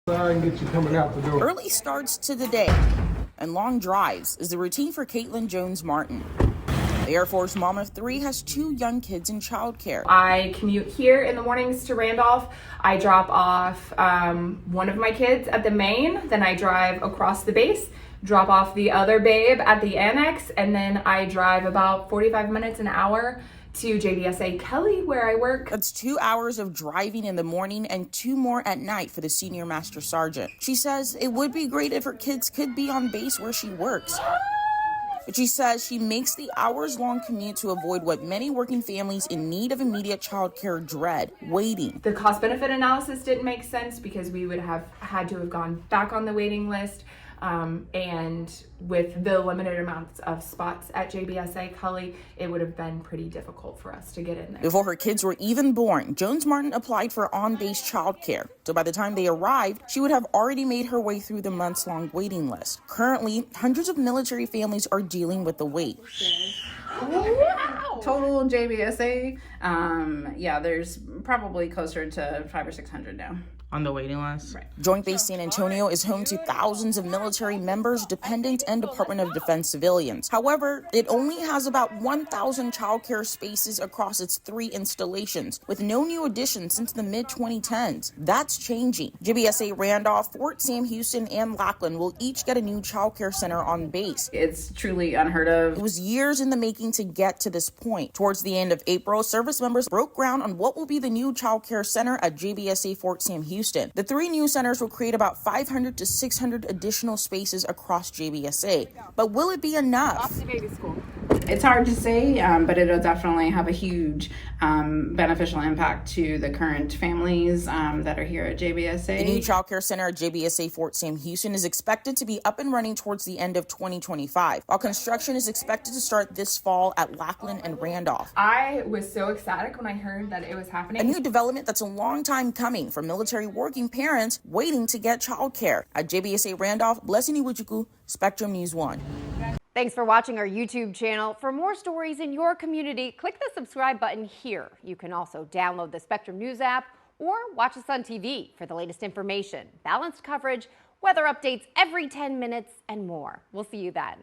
I can get you coming out the door. Early starts to the day and long drives is the routine for Caitlin Jones-Martin. The Air Force mom of 3 has 2 young kids in childcare. I commute here in the mornings to Randolph. I drop off one of my kids at the main, then I drive across the base, drop off the other babe at the annex, and then I drive about 45 minutes, an hour to JBSA Kelly, where I work. That's 2 hours of driving in the morning and 2 more at night for the senior master sergeant. She says it would be great if her kids could be on base where she works. But she says she makes the hours-long commute to avoid what many working families in need of immediate childcare dread, waiting. The cost-benefit analysis didn't make sense because we would have had to have gone back on the waiting list. And with the limited amounts of spots at JBSA Cully, it would have been pretty difficult for us to get in there. Before her kids were even born, Jones-Martin applied for on-base childcare. So by the time they arrived, she would have already made her way through the months-long waiting list. Currently, hundreds of military families are dealing with the wait. Wow. Total JBSA, yeah, there's probably closer to 500 or 600 now. On the waiting list. Right. Joint Base San Antonio is home to thousands of military members, dependents, and Department of Defense civilians. However, it only has about 1,000 childcare spaces across its 3 installations, with no new additions since the mid-2010s. That's changing. JBSA Randolph, Fort Sam Houston, and Lackland will each get a new childcare center on base. It's truly unheard of. It was years in the making to get to this point. Towards the end of April, service members broke ground on what will be the new childcare center at JBSA Fort Sam Houston. The 3 new centers will create about 500 to 600 additional spaces across JBSA. But will it be enough? Off to baby school. It's hard to say, but it'll definitely have a huge beneficial impact to the current families that are here at JBSA. The new childcare center at JBSA Fort Sam Houston is expected to be up and running towards the end of 2025, while construction is expected to start this fall at Lackland and Randolph. I was so ecstatic when I heard that it was happening. A new development that's a long time coming for military working parents waiting to get childcare. At JBSA Randolph, Blessing Iwuchukwu, Spectrum News 1. Thanks for watching our YouTube channel. For more stories in your community, click the subscribe button here. You can also download the Spectrum News app or watch us on TV for the latest information, balanced coverage, weather updates every 10 minutes, and more. We'll see you then.